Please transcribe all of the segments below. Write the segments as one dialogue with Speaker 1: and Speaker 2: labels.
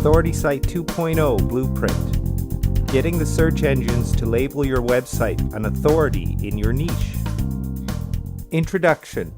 Speaker 1: Authority Site 2.0 Blueprint. Getting the search engines to label your website an authority in your niche. Introduction.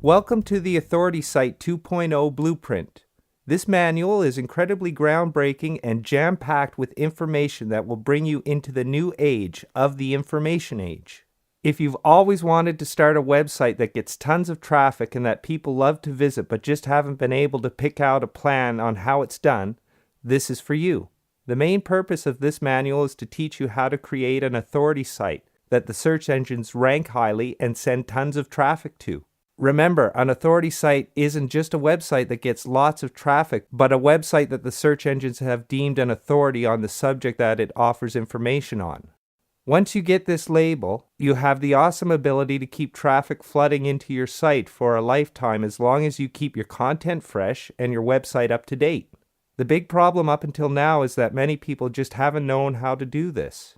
Speaker 1: Welcome to the Authority Site 2.0 Blueprint. This manual is incredibly groundbreaking and jam-packed with information that will bring you into the new age of the information age. If you've always wanted to start a website that gets tons of traffic and that people love to visit but just haven't been able to pick out a plan on how it's done, this is for you. The main purpose of this manual is to teach you how to create an authority site that the search engines rank highly and send tons of traffic to. Remember, an authority site isn't just a website that gets lots of traffic, but a website that the search engines have deemed an authority on the subject that it offers information on. Once you get this label, you have the awesome ability to keep traffic flooding into your site for a lifetime as long as you keep your content fresh and your website up to date. The big problem up until now is that many people just haven't known how to do this.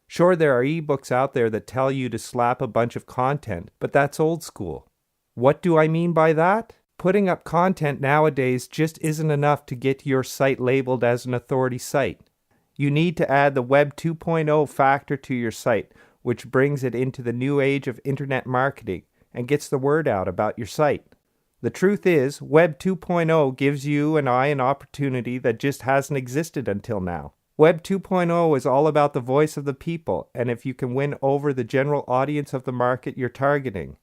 Speaker 1: Sure, there are ebooks out there that tell you to slap a bunch of content, but that's old school. What do I mean by that? Putting up content nowadays just isn't enough to get your site labeled as an authority site. You need to add the Web 2.0 factor to your site, which brings it into the new age of internet marketing and gets the word out about your site. The truth is, Web 2.0 gives you and I an opportunity that just hasn't existed until now. Web 2.0 is all about the voice of the people, and if you can win over the general audience of the market you're targeting.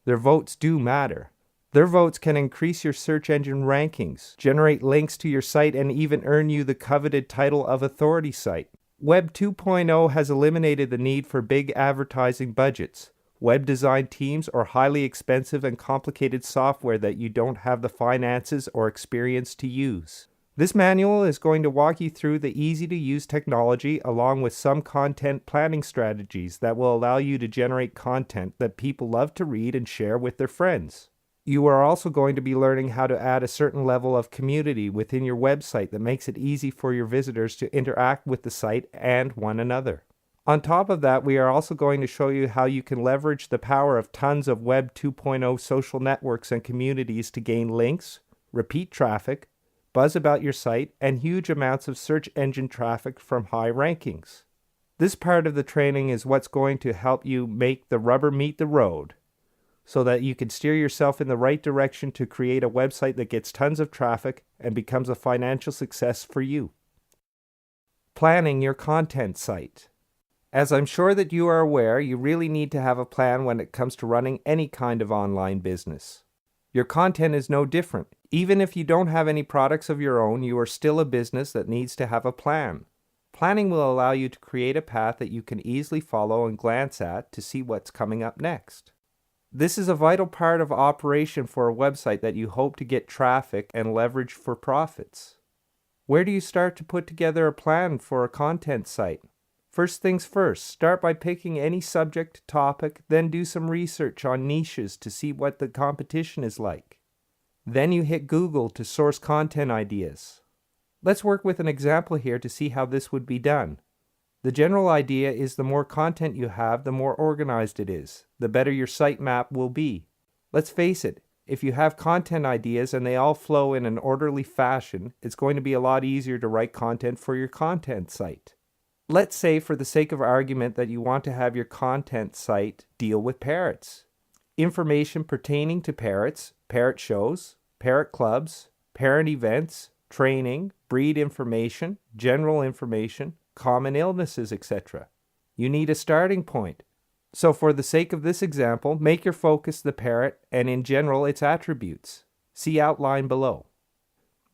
Speaker 1: Their votes do matter. Their votes can increase your search engine rankings, generate links to your site, and even earn you the coveted title of authority site. Web 2.0 has eliminated the need for big advertising budgets, web design teams, or highly expensive and complicated software that you don't have the finances or experience to use. This manual is going to walk you through the easy-to-use technology along with some content planning strategies that will allow you to generate content that people love to read and share with their friends. You are also going to be learning how to add a certain level of community within your website that makes it easy for your visitors to interact with the site and one another. On top of that, we are also going to show you how you can leverage the power of tons of Web 2.0 social networks and communities to gain links, repeat traffic, buzz about your site, and huge amounts of search engine traffic from high rankings. This part of the training is what's going to help you make the rubber meet the road, so that you can steer yourself in the right direction to create a website that gets tons of traffic and becomes a financial success for you. Planning your content site. As I'm sure that you are aware, you really need to have a plan when it comes to running any kind of online business. Your content is no different. Even if you don't have any products of your own, you are still a business that needs to have a plan. Planning will allow you to create a path that you can easily follow and glance at to see what's coming up next. This is a vital part of operation for a website that you hope to get traffic and leverage for profits. Where do you start to put together a plan for a content site? First things first, start by picking any subject topic, then do some research on niches to see what the competition is like. Then you hit Google to source content ideas. Let's work with an example here to see how this would be done. The general idea is the more content you have, the more organized it is, the better your sitemap will be. Let's face it, if you have content ideas and they all flow in an orderly fashion, it's going to be a lot easier to write content for your content site. Let's say, for the sake of argument, that you want to have your content site deal with parrots. Information pertaining to parrots, parrot shows, parrot clubs, parent events, training, breed information, general information, common illnesses, etc. You need a starting point. So for the sake of this example, make your focus the parrot and in general its attributes. See outline below.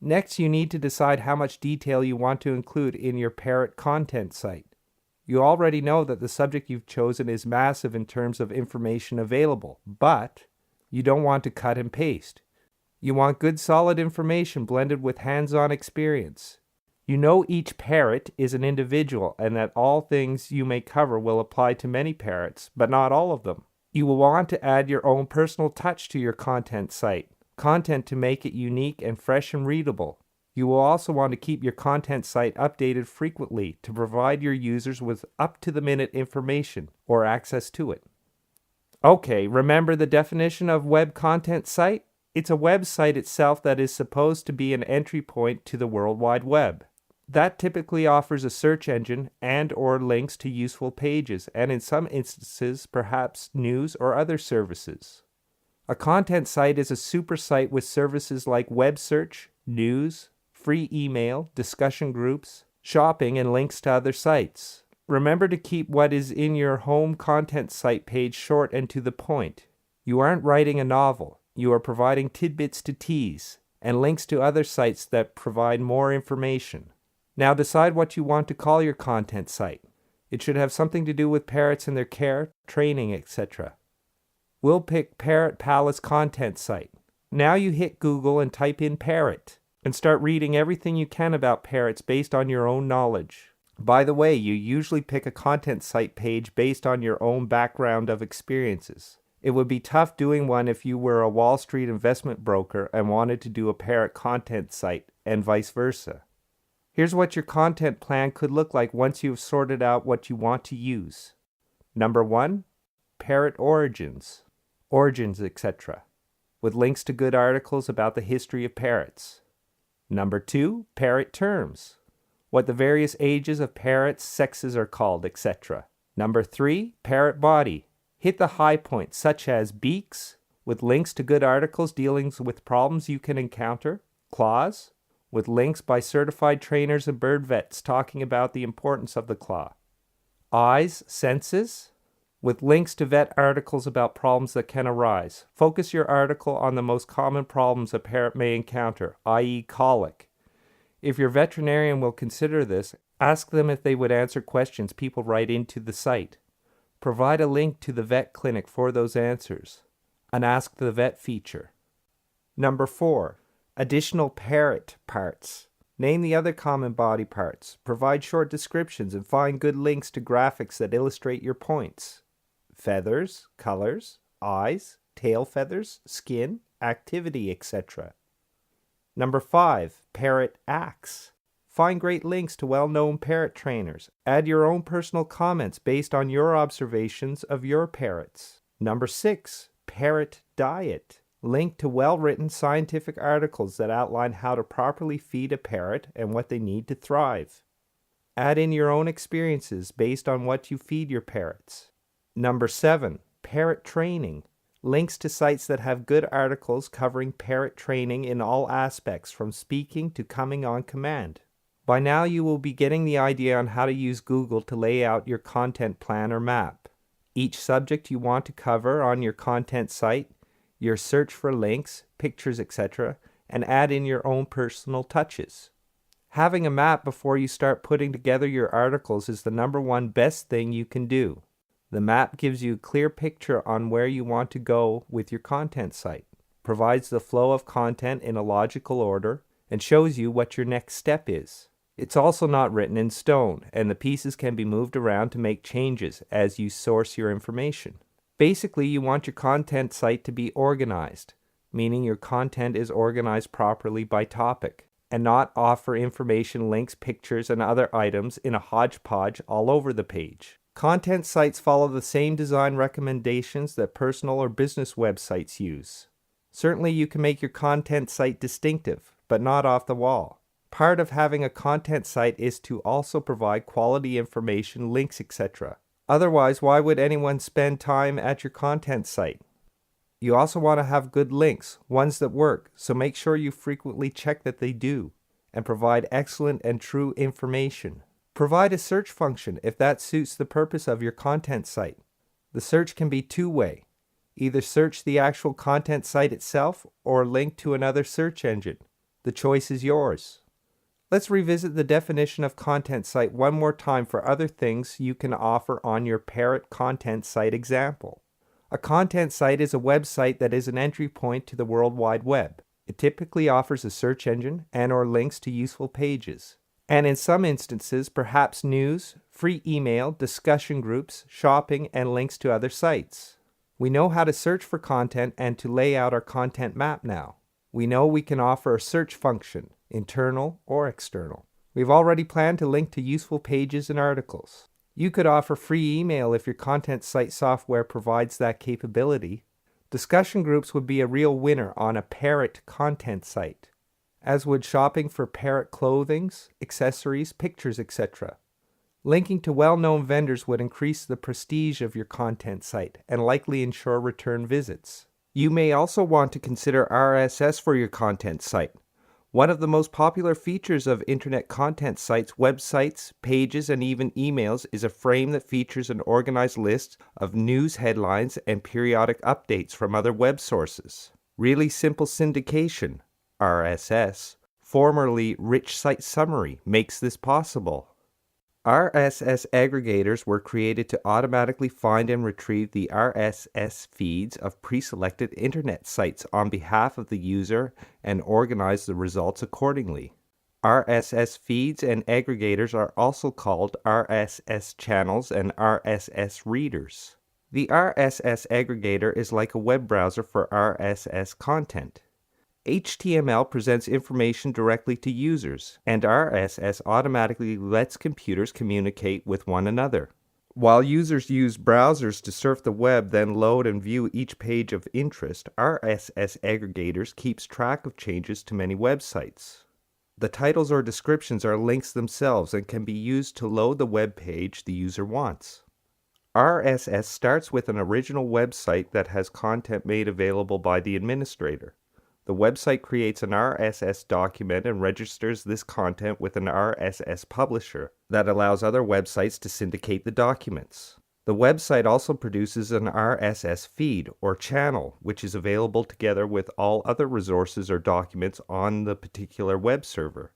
Speaker 1: Next, you need to decide how much detail you want to include in your parrot content site. You already know that the subject you've chosen is massive in terms of information available, but you don't want to cut and paste. You want good solid information blended with hands-on experience. You know each parrot is an individual and that all things you may cover will apply to many parrots, but not all of them. You will want to add your own personal touch to your content site, content to make it unique and fresh and readable. You will also want to keep your content site updated frequently to provide your users with up-to-the-minute information or access to it. Okay, remember the definition of web content site? It's a website itself that is supposed to be an entry point to the World Wide Web. That typically offers a search engine and or links to useful pages, and in some instances, perhaps news or other services. A content site is a super site with services like web search, news, free email, discussion groups, shopping, and links to other sites. Remember to keep what is in your home content site page short and to the point. You aren't writing a novel. You are providing tidbits to tease, and links to other sites that provide more information. Now decide what you want to call your content site. It should have something to do with parrots and their care, training, etc. We'll pick Parrot Palace Content Site. Now you hit Google and type in parrot, and start reading everything you can about parrots based on your own knowledge. By the way, you usually pick a content site page based on your own background of experiences. It would be tough doing one if you were a Wall Street investment broker and wanted to do a parrot content site, and vice versa. Here's what your content plan could look like once you've sorted out what you want to use. Number 1, parrot origins, etc., with links to good articles about the history of parrots. Number 2, parrot terms, what the various ages of parrots, sexes are called, etc. Number 3, parrot body. Hit the high points such as beaks, with links to good articles dealing with problems you can encounter. Claws, with links by certified trainers and bird vets talking about the importance of the claw. Eyes, senses, with links to vet articles about problems that can arise. Focus your article on the most common problems a parrot may encounter, i.e. colic. If your veterinarian will consider this, ask them if they would answer questions people write into the site. Provide a link to the vet clinic for those answers. An Ask the Vet feature. Number 4. Additional parrot parts. Name the other common body parts. Provide short descriptions and find good links to graphics that illustrate your points. Feathers, colors, eyes, tail feathers, skin, activity, etc. Number 5. Parrot acts. Find great links to well-known parrot trainers. Add your own personal comments based on your observations of your parrots. Number 6. Parrot diet. Link to well-written scientific articles that outline how to properly feed a parrot and what they need to thrive. Add in your own experiences based on what you feed your parrots. Number 7. Parrot training. Links to sites that have good articles covering parrot training in all aspects, from speaking to coming on command. By now you will be getting the idea on how to use Google to lay out your content plan or map. Each subject you want to cover on your content site, your search for links, pictures, etc., and add in your own personal touches. Having a map before you start putting together your articles is the number 1 best thing you can do. The map gives you a clear picture on where you want to go with your content site, provides the flow of content in a logical order, and shows you what your next step is. It's also not written in stone, and the pieces can be moved around to make changes as you source your information. Basically, you want your content site to be organized, meaning your content is organized properly by topic, and not offer information, links, pictures, and other items in a hodgepodge all over the page. Content sites follow the same design recommendations that personal or business websites use. Certainly, you can make your content site distinctive, but not off the wall. Part of having a content site is to also provide quality information, links, etc. Otherwise, why would anyone spend time at your content site? You also want to have good links, ones that work, so make sure you frequently check that they do, and provide excellent and true information. Provide a search function if that suits the purpose of your content site. The search can be two-way. Either search the actual content site itself or link to another search engine. The choice is yours. Let's revisit the definition of content site one more time for other things you can offer on your parrot content site example. A content site is a website that is an entry point to the World Wide Web. It typically offers a search engine and or links to useful pages. And in some instances, perhaps news, free email, discussion groups, shopping, and links to other sites. We know how to search for content and to lay out our content map now. We know we can offer a search function, internal or external. We've already planned to link to useful pages and articles. You could offer free email if your content site software provides that capability. Discussion groups would be a real winner on a parrot content site, as would shopping for parrot clothings, accessories, pictures, etc. Linking to well-known vendors would increase the prestige of your content site and likely ensure return visits. You may also want to consider RSS for your content site. One of the most popular features of internet content sites, websites, pages, and even emails is a frame that features an organized list of news headlines and periodic updates from other web sources. Really Simple Syndication, RSS, formerly Rich Site Summary, makes this possible. RSS aggregators were created to automatically find and retrieve the RSS feeds of pre-selected internet sites on behalf of the user and organize the results accordingly. RSS feeds and aggregators are also called RSS channels and RSS readers. The RSS aggregator is like a web browser for RSS content. HTML presents information directly to users, and RSS automatically lets computers communicate with one another. While users use browsers to surf the web, then load and view each page of interest, RSS aggregators keeps track of changes to many websites. The titles or descriptions are links themselves and can be used to load the web page the user wants. RSS starts with an original website that has content made available by the administrator. The website creates an RSS document and registers this content with an RSS publisher that allows other websites to syndicate the documents. The website also produces an RSS feed or channel, which is available together with all other resources or documents on the particular web server.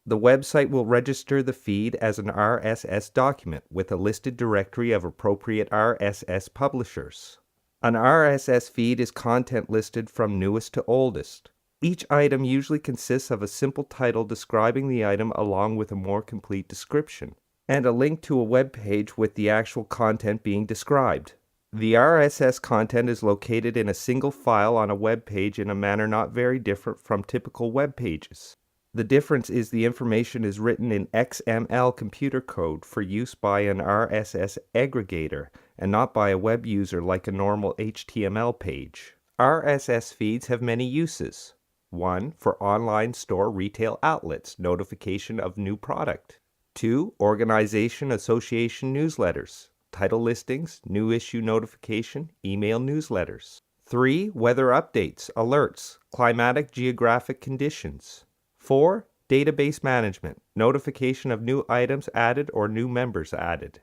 Speaker 1: The website will register the feed as an RSS document with a listed directory of appropriate RSS publishers. An RSS feed is content listed from newest to oldest. Each item usually consists of a simple title describing the item along with a more complete description, and a link to a web page with the actual content being described. The RSS content is located in a single file on a web page in a manner not very different from typical web pages. The difference is the information is written in XML computer code for use by an RSS aggregator and not by a web user like a normal HTML page. RSS feeds have many uses. 1. For online store retail outlets, notification of new product. 2. Organization association newsletters, title listings, new issue notification, email newsletters. 3. Weather updates, alerts, climatic geographic conditions. 4. Database management, notification of new items added or new members added.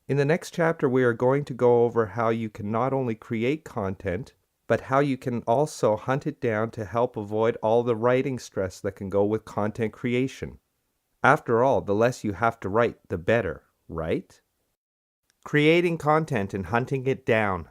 Speaker 1: In the next chapter, we are going to go over how you can not only create content, but how you can also hunt it down to help avoid all the writing stress that can go with content creation. After all, the less you have to write, the better, right? Creating content and hunting it down.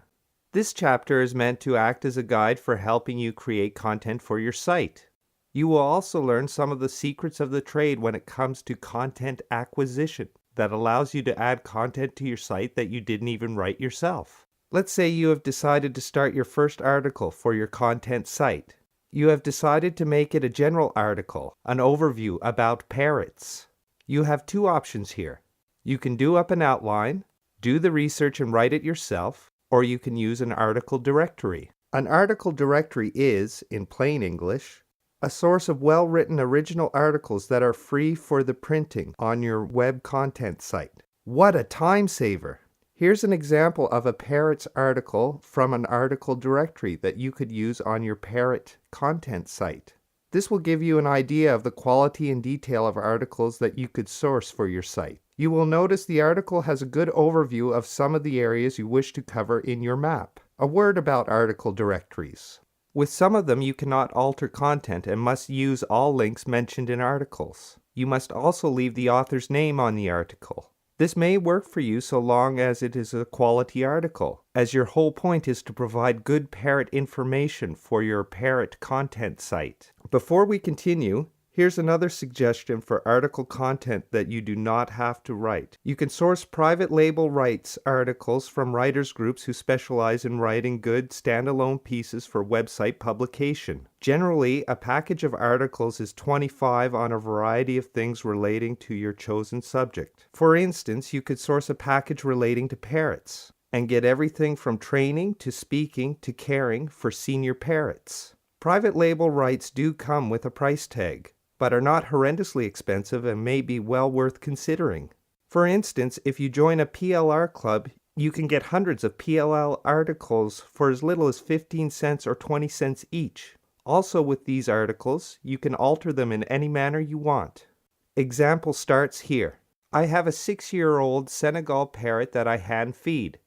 Speaker 1: This chapter is meant to act as a guide for helping you create content for your site. You will also learn some of the secrets of the trade when it comes to content acquisition that allows you to add content to your site that you didn't even write yourself. Let's say you have decided to start your first article for your content site. You have decided to make it a general article, an overview about parrots. You have two options here. You can do up an outline, do the research and write it yourself, or you can use an article directory. An article directory is, in plain English, a source of well-written original articles that are free for the printing on your web content site. What a time saver! Here's an example of a Parrots article from an article directory that you could use on your Parrot content site. This will give you an idea of the quality and detail of articles that you could source for your site. You will notice the article has a good overview of some of the areas you wish to cover in your map. A word about article directories. With some of them, you cannot alter content and must use all links mentioned in articles. You must also leave the author's name on the article. This may work for you so long as it is a quality article, as your whole point is to provide good parrot information for your parrot content site. Before we continue, here's another suggestion for article content that you do not have to write. You can source private label rights articles from writers groups who specialize in writing good standalone pieces for website publication. Generally, a package of articles is $25 on a variety of things relating to your chosen subject. For instance, you could source a package relating to parrots, and get everything from training to speaking to caring for senior parrots. Private label rights do come with a price tag, but are not horrendously expensive and may be well worth considering. For instance, if you join a PLR club, you can get hundreds of PLL articles for as little as 15 cents or 20 cents each. Also with these articles, you can alter them in any manner you want. Example starts here. I have a 6-year-old Senegal parrot that I hand feed.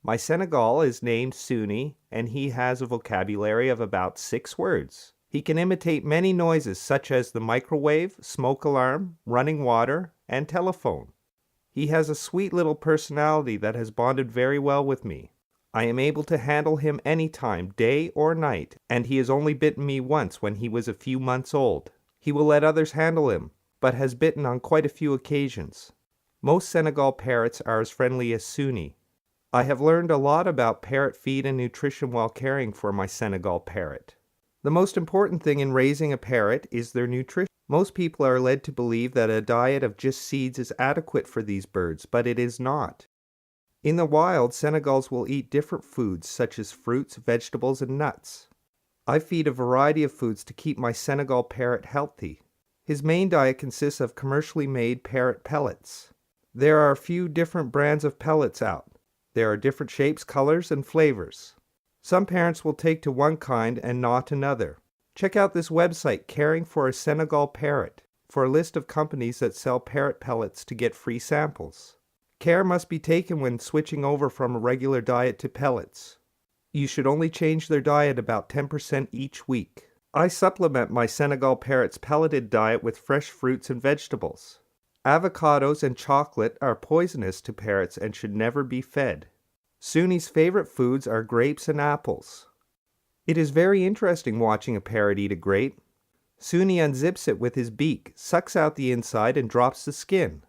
Speaker 1: My Senegal is named Suni, and he has a vocabulary of about 6 words. He can imitate many noises such as the microwave, smoke alarm, running water, and telephone. He has a sweet little personality that has bonded very well with me. I am able to handle him anytime, day or night, and he has only bitten me once when he was a few months old. He will let others handle him, but has bitten on quite a few occasions. Most Senegal parrots are as friendly as Suni. I have learned a lot about parrot feed and nutrition while caring for my Senegal parrot. The most important thing in raising a parrot is their nutrition. Most people are led to believe that a diet of just seeds is adequate for these birds, but it is not. In the wild, Senegals will eat different foods such as fruits, vegetables, and nuts. I feed a variety of foods to keep my Senegal parrot healthy. His main diet consists of commercially made parrot pellets. There are a few different brands of pellets out. There are different shapes, colors, and flavors. Some parents will take to one kind and not another. Check out this website, Caring for a Senegal Parrot, for a list of companies that sell parrot pellets to get free samples. Care must be taken when switching over from a regular diet to pellets. You should only change their diet about 10% each week. I supplement my Senegal parrot's pelleted diet with fresh fruits and vegetables. Avocados and chocolate are poisonous to parrots and should never be fed. Suni's favorite foods are grapes and apples. It is very interesting watching a parrot eat a grape. Suni unzips it with his beak, sucks out the inside, and drops the skin.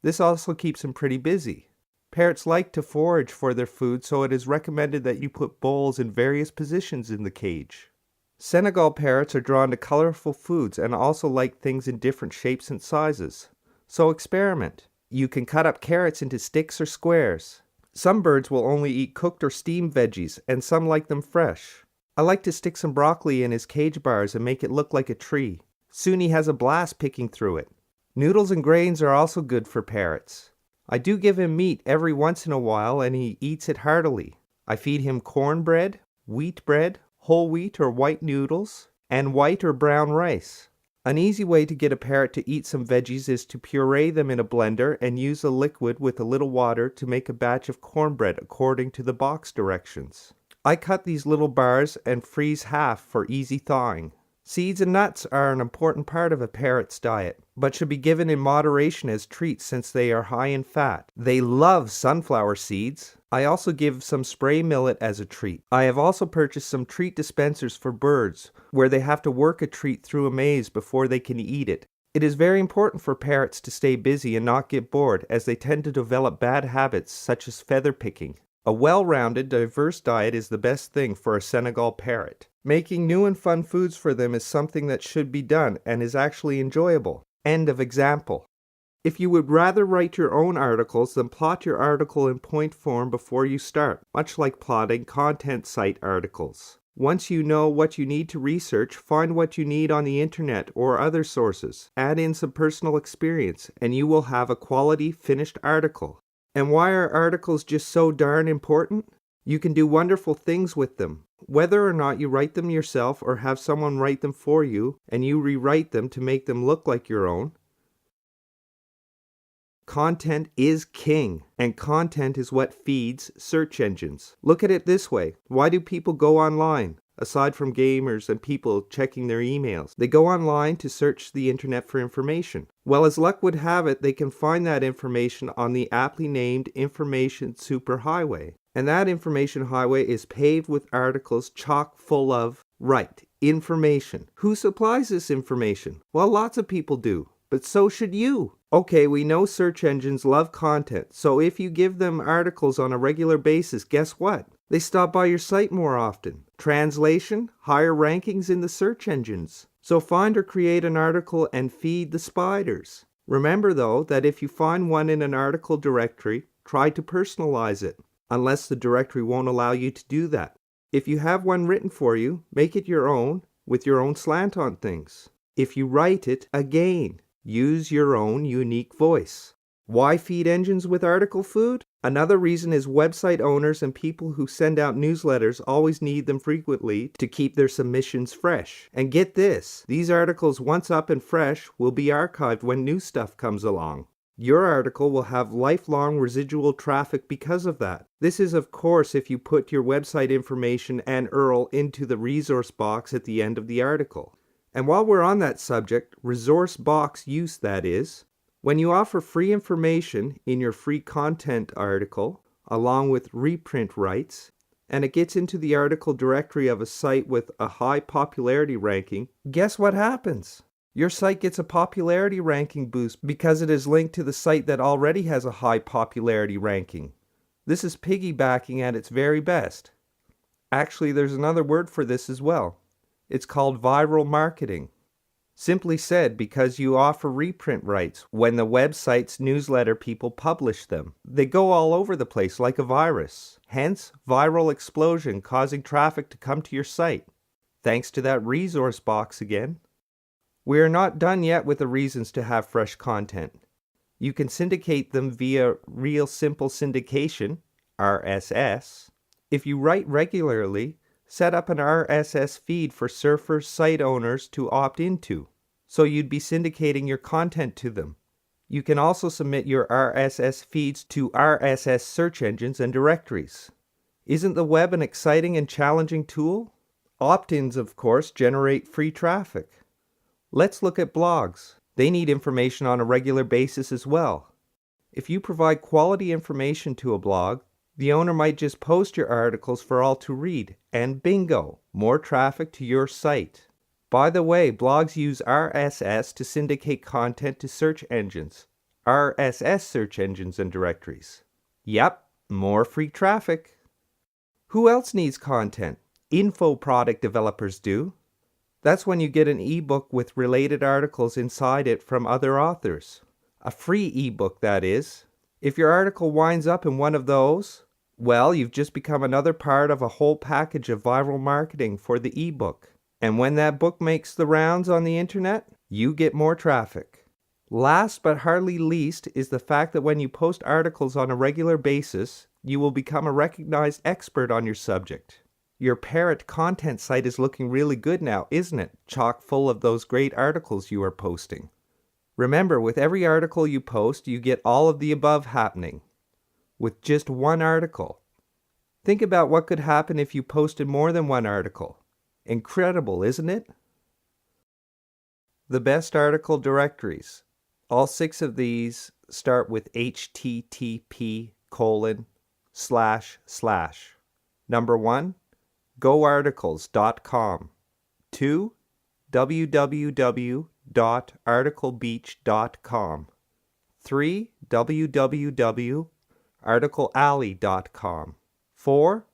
Speaker 1: This also keeps him pretty busy. Parrots like to forage for their food, so it is recommended that you put bowls in various positions in the cage. Senegal parrots are drawn to colorful foods and also like things in different shapes and sizes. So experiment. You can cut up carrots into sticks or squares. Some birds will only eat cooked or steamed veggies, and some like them fresh. I like to stick some broccoli in his cage bars and make it look like a tree. Suni has a blast picking through it. Noodles and grains are also good for parrots. I do give him meat every once in a while, and he eats it heartily. I feed him cornbread, wheat bread, whole wheat or white noodles, and white or brown rice. An easy way to get a parrot to eat some veggies is to puree them in a blender and use a liquid with a little water to make a batch of cornbread according to the box directions. I cut these little bars and freeze half for easy thawing. Seeds and nuts are an important part of a parrot's diet, but should be given in moderation as treats since they are high in fat. They love sunflower seeds. I also give some spray millet as a treat. I have also purchased some treat dispensers for birds, where they have to work a treat through a maze before they can eat it. It is very important for parrots to stay busy and not get bored, as they tend to develop bad habits such as feather picking. A well-rounded, diverse diet is the best thing for a Senegal parrot. Making new and fun foods for them is something that should be done and is actually enjoyable. End of example. If you would rather write your own articles, then plot your article in point form before you start, much like plotting content site articles. Once you know what you need to research, find what you need on the internet or other sources. Add in some personal experience, and you will have a quality, finished article. And why are articles just so darn important? You can do wonderful things with them. Whether or not you write them yourself or have someone write them for you, and you rewrite them to make them look like your own, content is king, and content is what feeds search engines. Look at it this way. Why do people go online? Aside from gamers and people checking their emails, they go online to search the internet for information. Well, as luck would have it, they can find that information on the aptly named Information Superhighway. And that information highway is paved with articles chock full of, information. Who supplies this information? Well, lots of people do, but so should you. Okay, we know search engines love content, so if you give them articles on a regular basis, guess what? They stop by your site more often. Translation, higher rankings in the search engines. So find or create an article and feed the spiders. Remember though, that if you find one in an article directory, try to personalize it. unless the directory won't allow you to do that. If you have one written for you, make it your own with your own slant on things. If you write it, again, use your own unique voice. Why feed engines with article food? Another reason is website owners and people who send out newsletters always need them frequently to keep their submissions fresh. And get this, these articles once up and fresh will be archived when new stuff comes along. Your article will have lifelong residual traffic because of that. This is, of course, if you put your website information and URL into the resource box at the end of the article. And while we're on that subject, resource box use that is, when you offer free information in your free content article, along with reprint rights, and it gets into the article directory of a site with a high popularity ranking, guess what happens? Your site gets a popularity ranking boost because it is linked to the site that already has a high popularity ranking. This is piggybacking at its very best. Actually, there's another word for this as well. It's called viral marketing. Simply said, because you offer reprint rights when the website's newsletter people publish them. They go all over the place like a virus. Hence, viral explosion causing traffic to come to your site. Thanks to that resource box again. We are not done yet with the reasons to have fresh content. You can syndicate them via Real Simple Syndication, RSS. If you write regularly, set up an RSS feed for surfer site owners to opt into, so you'd be syndicating your content to them. You can also submit your RSS feeds to RSS search engines and directories. Isn't the web an exciting and challenging tool? Opt-ins, of course, generate free traffic. Let's look at blogs. They need information on a regular basis as well. If you provide quality information to a blog, the owner might just post your articles for all to read, and bingo, more traffic to your site. By the way, blogs use RSS to syndicate content to search engines, RSS search engines and directories. Yep, more free traffic. Who else needs content? Info product developers do. That's when you get an ebook with related articles inside it from other authors. A free ebook, that is. If your article winds up in one of those, well, you've just become another part of a whole package of viral marketing for the ebook. And when that book makes the rounds on the internet, you get more traffic. Last but hardly least is the fact that when you post articles on a regular basis, you will become a recognized expert on your subject. Your Parrot content site is looking really good now, isn't it? Chock full of those great articles you are posting. Remember, with every article you post, you get all of the above happening. With just one article. Think about what could happen if you posted more than one article. Incredible, isn't it? The best article directories. All 6 of these start with http:// Number 1, goarticles.com. 2, www.articlebeach.com. 3, www.articlealley.com. 4,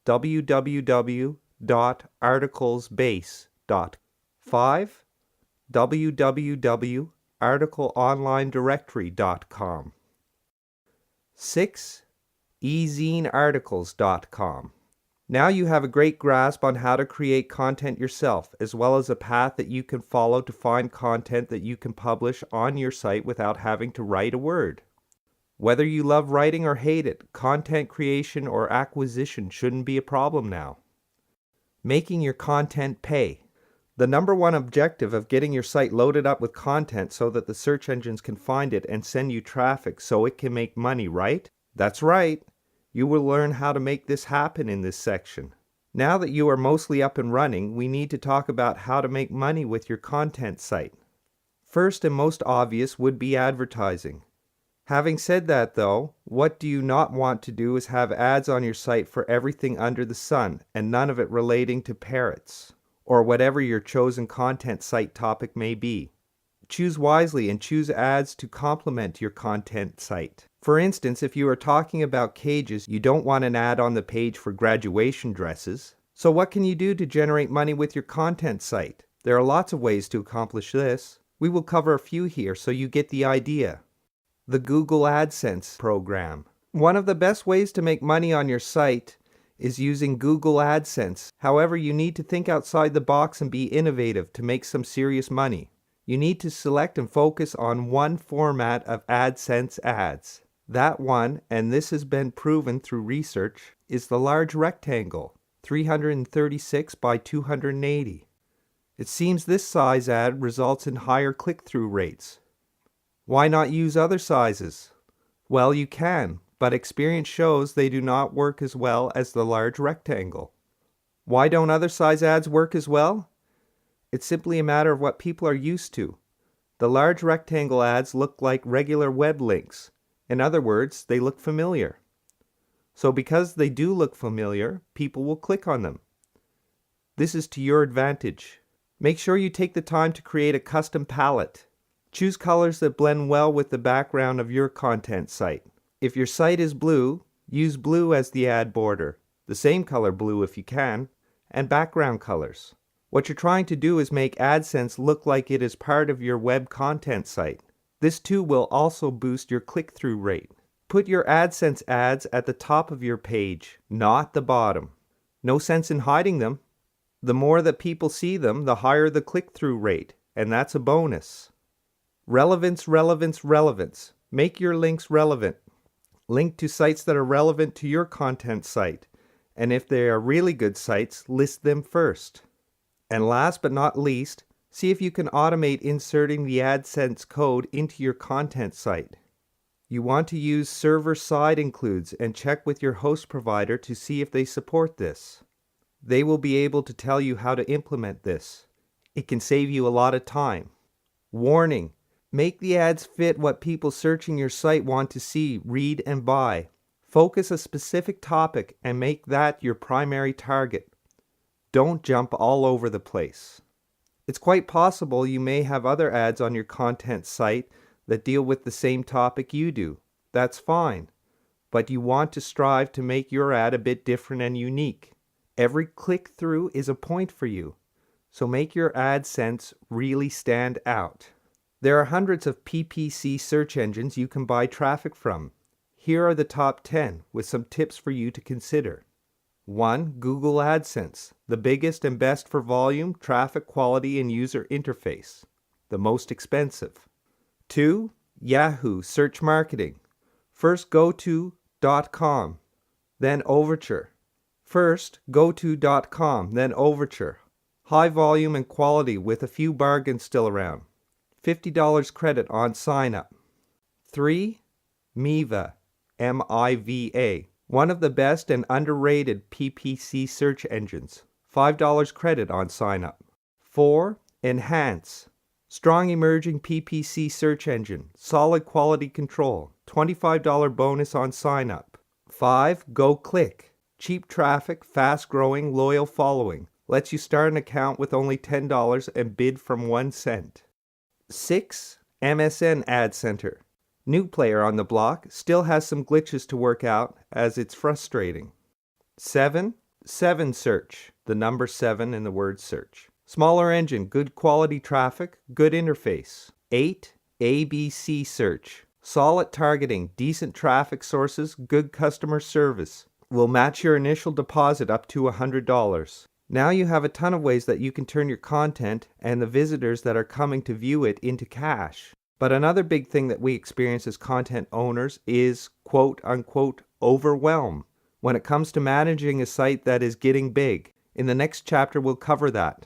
Speaker 1: www.articlesbase.com. 5, www.articleonlinedirectory.com. 6, ezinearticles.com. Now you have a great grasp on how to create content yourself, as well as a path that you can follow to find content that you can publish on your site without having to write a word. Whether you love writing or hate it, content creation or acquisition shouldn't be a problem now. Making your content pay. The number one objective of getting your site loaded up with content so that the search engines can find it and send you traffic so it can make money, right? That's right. You will learn how to make this happen in this section. Now that you are mostly up and running, we need to talk about how to make money with your content site. First and most obvious would be advertising. Having said that though, what do you not want to do is have ads on your site for everything under the sun and none of it relating to parrots, or whatever your chosen content site topic may be. Choose wisely and choose ads to complement your content site. For instance, if you are talking about cages, you don't want an ad on the page for graduation dresses. So what can you do to generate money with your content site? There are lots of ways to accomplish this. We will cover a few here so you get the idea. The Google AdSense program. One of the best ways to make money on your site is using Google AdSense. However, you need to think outside the box and be innovative to make some serious money. You need to select and focus on one format of AdSense ads. That one, and this has been proven through research, is the large rectangle, 336 by 280. It seems this size ad results in higher click-through rates. Why not use other sizes? Well, you can, but experience shows they do not work as well as the large rectangle. Why don't other size ads work as well? It's simply a matter of what people are used to. The large rectangle ads look like regular web links. In other words, they look familiar. So because they do look familiar, people will click on them. This is to your advantage. Make sure you take the time to create a custom palette. Choose colors that blend well with the background of your content site. If your site is blue, use blue as the ad border, the same color blue if you can, and background colors. What you're trying to do is make AdSense look like it is part of your web content site. This too will also boost your click-through rate. Put your AdSense ads at the top of your page, not the bottom. No sense in hiding them. The more that people see them, the higher the click-through rate, and that's a bonus. Relevance, relevance, relevance. Make your links relevant. Link to sites that are relevant to your content site, and if they are really good sites, list them first. And last but not least, see if you can automate inserting the AdSense code into your content site. You want to use server-side includes and check with your host provider to see if they support this. They will be able to tell you how to implement this. It can save you a lot of time. Warning: make the ads fit what people searching your site want to see, read, and buy. Focus a specific topic and make that your primary target. Don't jump all over the place. It's quite possible you may have other ads on your content site that deal with the same topic you do. That's fine. But you want to strive to make your ad a bit different and unique. Every click-through is a point for you, so make your AdSense really stand out. There are hundreds of PPC search engines you can buy traffic from. Here are the top 10 with some tips for you to consider. 1. Google AdSense, the biggest and best for volume, traffic quality, and user interface. The most expensive. 2. Yahoo Search Marketing. First goto.com, then Overture. First goto.com, then Overture. High volume and quality with a few bargains still around. $50 credit on sign up. 3. Miva, M-I-V-A. One of the best and underrated PPC search engines. $5 credit on sign up. 4. Enhance. Strong emerging PPC search engine. Solid quality control. $25 bonus on sign up. 5. Go Click. Cheap traffic, fast growing, loyal following. Lets you start an account with only $10 and bid from 1 cent. 6. MSN Ad Center. New player on the block, still has some glitches to work out as it's frustrating. 7. 7 Search, the number 7 in the word search. Smaller engine, good quality traffic, good interface. 8. ABC Search. Solid targeting, decent traffic sources, good customer service. Will match your initial deposit up to $100. Now you have a ton of ways that you can turn your content and the visitors that are coming to view it into cash. But another big thing that we experience as content owners is quote-unquote overwhelm when it comes to managing a site that is getting big. In the next chapter, we'll cover that.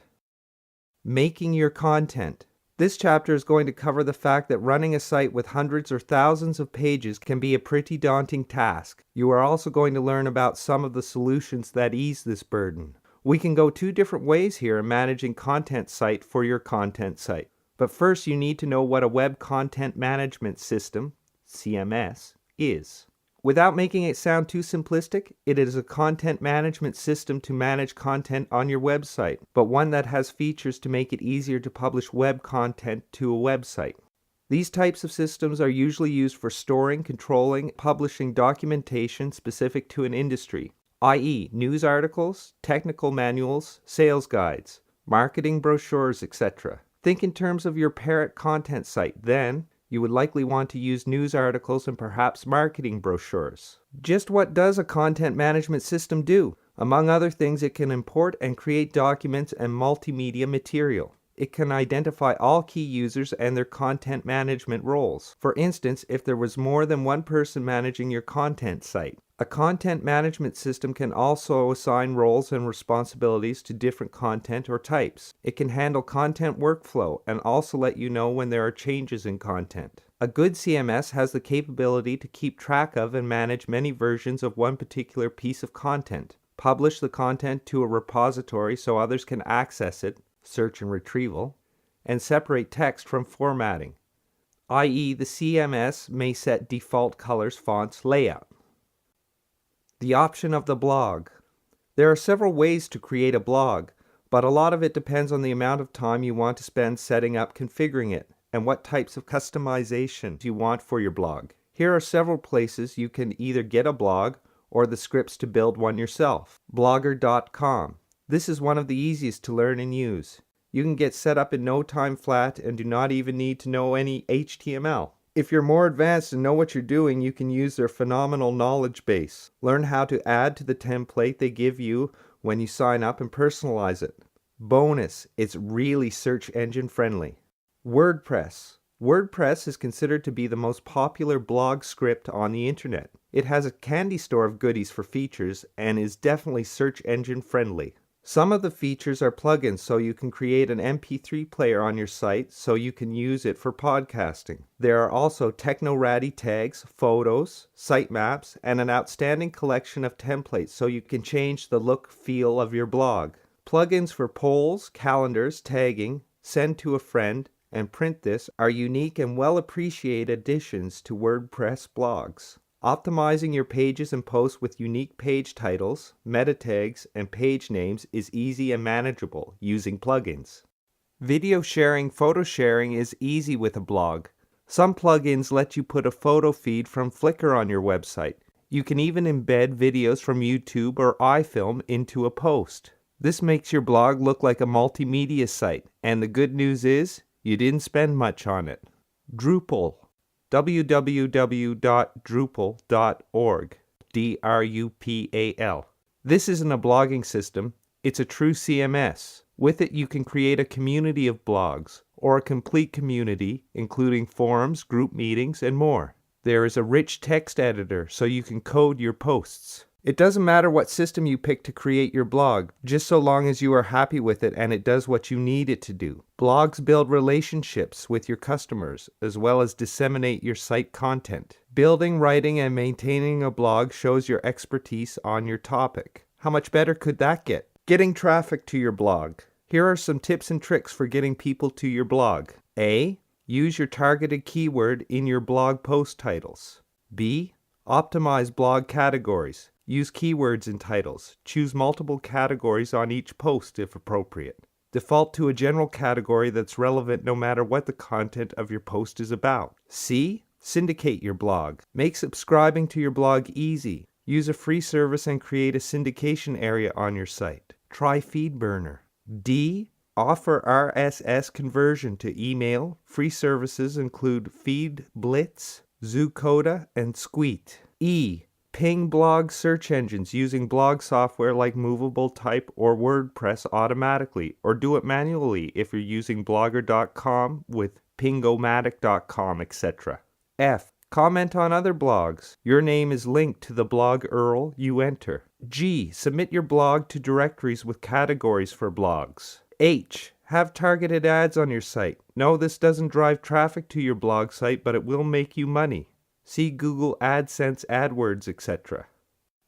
Speaker 1: Making your content. This chapter is going to cover the fact that running a site with hundreds or thousands of pages can be a pretty daunting task. You are also going to learn about some of the solutions that ease this burden. We can go 2 different ways here in managing content site for your content site. But first, you need to know what a web content management system, CMS, is. Without making it sound too simplistic, it is a content management system to manage content on your website, but one that has features to make it easier to publish web content to a website. These types of systems are usually used for storing, controlling, publishing documentation specific to an industry, i.e., news articles, technical manuals, sales guides, marketing brochures, etc. Think in terms of your parent content site. Then, You would likely want to use news articles and perhaps marketing brochures. Just what does a content management system do? Among other things, it can import and create documents and multimedia material. It can identify all key users and their content management roles. For instance, if there was more than one person managing your content site. A content management system can also assign roles and responsibilities to different content or types. It can handle content workflow and also let you know when there are changes in content. A good CMS has the capability to keep track of and manage many versions of one particular piece of content, publish the content to a repository so others can access it, search and retrieval, and separate text from formatting, i.e. the CMS may set default colors, fonts, layout. The option of the blog. There are several ways to create a blog, but a lot of it depends on the amount of time you want to spend setting up configuring it and what types of customization you want for your blog. Here are several places you can either get a blog or the scripts to build one yourself. Blogger.com. This is one of the easiest to learn and use. You can get set up in no time flat and do not even need to know any HTML. If you're more advanced and know what you're doing, you can use their phenomenal knowledge base. Learn how to add to the template they give you when you sign up and personalize it. Bonus, it's really search engine friendly. WordPress. WordPress is considered to be the most popular blog script on the internet. It has a candy store of goodies for features and is definitely search engine friendly. Some of the features are plugins, so you can create an MP3 player on your site so you can use it for podcasting. There are also techno-ratty tags, photos, sitemaps, and an outstanding collection of templates so you can change the look, feel of your blog. Plugins for polls, calendars, tagging, send to a friend, and print this are unique and well appreciated additions to WordPress blogs. Optimizing your pages and posts with unique page titles, meta tags, and page names is easy and manageable using plugins. Video sharing, photo sharing is easy with a blog. Some plugins let you put a photo feed from Flickr on your website. You can even embed videos from YouTube or iFilm into a post. This makes your blog look like a multimedia site, and the good news is, you didn't spend much on it. Drupal. www.drupal.org. D-R-U-P-A-L. This isn't a blogging system, it's a true CMS. With it you can create a community of blogs, or a complete community, including forums, group meetings, and more. There is a rich text editor so you can code your posts. It doesn't matter what system you pick to create your blog, just so long as you are happy with it and it does what you need it to do. Blogs build relationships with your customers, as well as disseminate your site content. Building, writing, and maintaining a blog shows your expertise on your topic. How much better could that get? Getting traffic to your blog. Here are some tips and tricks for getting people to your blog. A. Use your targeted keyword in your blog post titles. B. Optimize blog categories. Use keywords in titles. Choose multiple categories on each post if appropriate. Default to a general category that's relevant no matter what the content of your post is about. C. Syndicate your blog. Make subscribing to your blog easy. Use a free service and create a syndication area on your site. Try FeedBurner. D. Offer RSS conversion to email. Free services include FeedBlitz, Zoocoda, and Squeet. E. Ping blog search engines using blog software like Movable Type or WordPress automatically, or do it manually if you're using Blogger.com with Pingomatic.com, etc. F. Comment on other blogs. Your name is linked to the blog URL you enter. G. Submit your blog to directories with categories for blogs. H. Have targeted ads on your site. No, this doesn't drive traffic to your blog site, but it will make you money. See Google AdSense, AdWords, etc.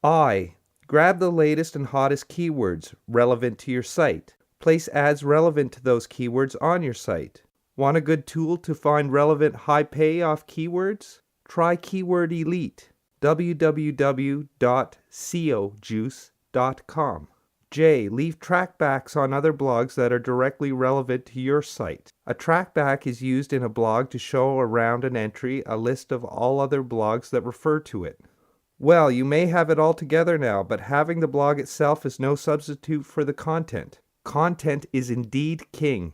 Speaker 1: I. Grab the latest and hottest keywords relevant to your site. Place ads relevant to those keywords on your site. Want a good tool to find relevant high payoff keywords? Try Keyword Elite. www.seojuice.com. J. Leave trackbacks on other blogs that are directly relevant to your site. A trackback is used in a blog to show around an entry a list of all other blogs that refer to it. Well, you may have it all together now, but having the blog itself is no substitute for the content. Content is indeed king,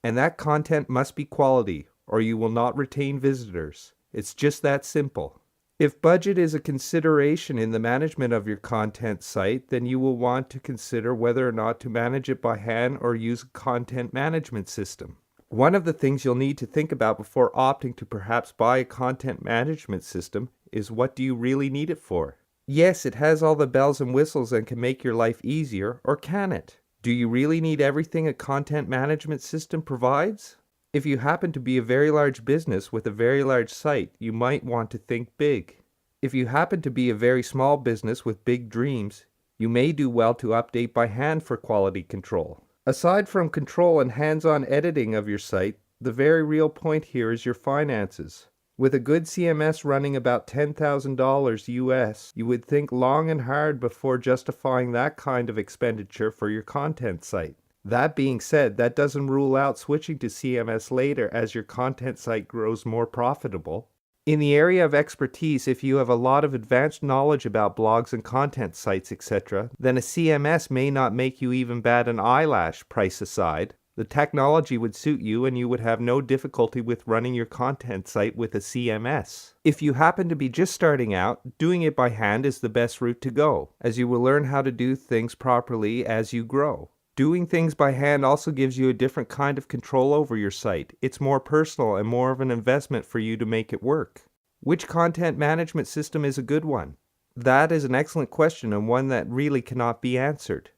Speaker 1: and that content must be quality, or you will not retain visitors. It's just that simple. If budget is a consideration in the management of your content site, then you will want to consider whether or not to manage it by hand or use a content management system. One of the things you'll need to think about before opting to perhaps buy a content management system is, what do you really need it for? Yes, it has all the bells and whistles and can make your life easier, or can it? Do you really need everything a content management system provides? If you happen to be a very large business with a very large site, you might want to think big. If you happen to be a very small business with big dreams, you may do well to update by hand for quality control. Aside from control and hands-on editing of your site, the very real point here is your finances. With a good CMS running about $10,000 US, you would think long and hard before justifying that kind of expenditure for your content site. That being said, that doesn't rule out switching to CMS later as your content site grows more profitable. In the area of expertise, if you have a lot of advanced knowledge about blogs and content sites, etc., then a CMS may not make you even bat an eyelash, price aside. The technology would suit you and you would have no difficulty with running your content site with a CMS. If you happen to be just starting out, doing it by hand is the best route to go, as you will learn how to do things properly as you grow. Doing things by hand also gives you a different kind of control over your site. It's more personal and more of an investment for you to make it work. Which content management system is a good one? That is an excellent question and one that really cannot be answered.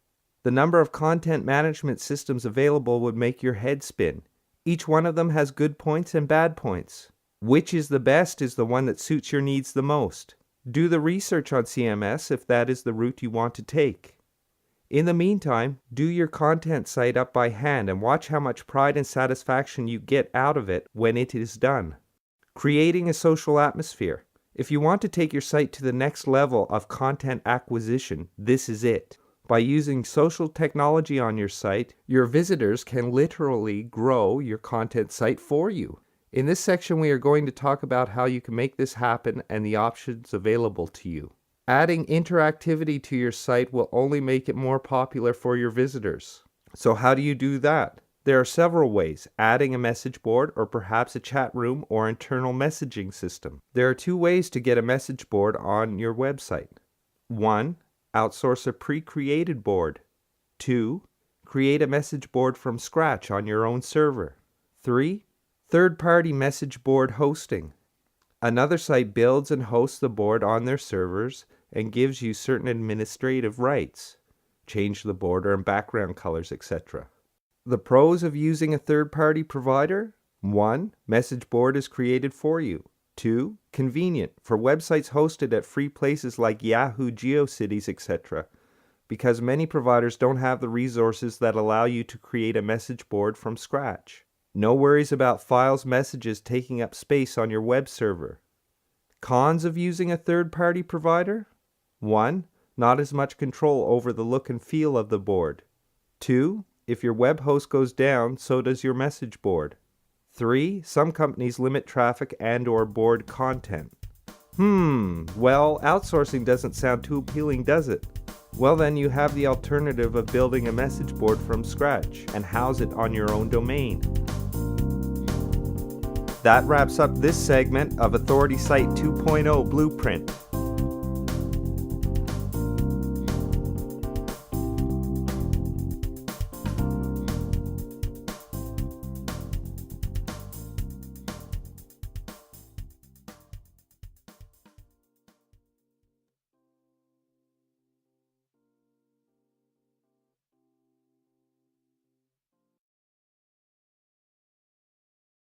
Speaker 1: The number of content management systems available would make your head spin. Each one of them has good points and bad points. Which is the best is the one that suits your needs the most. Do the research on CMS if that is the route you want to take. In the meantime, do your content site up by hand and watch how much pride and satisfaction you get out of it when it is done. Creating a social atmosphere. If you want to take your site to the next level of content acquisition, this is it. By using social technology on your site, your visitors can literally grow your content site for you. In this section, we are going to talk about how you can make this happen and the options available to you. Adding interactivity to your site will only make it more popular for your visitors. So how do you do that? There are several ways: adding a message board or perhaps a chat room or internal messaging system. There are two ways to get a message board on your website. 1. Outsource a pre-created board. 2. Create a message board from scratch on your own server. 3. Third-party message board hosting. Another site builds and hosts the board on their servers and gives you certain administrative rights. Change the border and background colors, etc. The pros of using a third-party provider: 1. Message board is created for you. 2. Convenient for websites hosted at free places like Yahoo, GeoCities, etc. because many providers don't have the resources that allow you to create a message board from scratch. No worries about files, messages taking up space on your web server. Cons of using a third-party provider: 1. Not as much control over the look and feel of the board. 2. If your web host goes down, so does your message board. 3. Some companies limit traffic and/or board content. Well, outsourcing doesn't sound too appealing, does it? Well, then you have the alternative of building a message board from scratch and house it on your own domain. That wraps up this segment of Authority Site 2.0 Blueprint.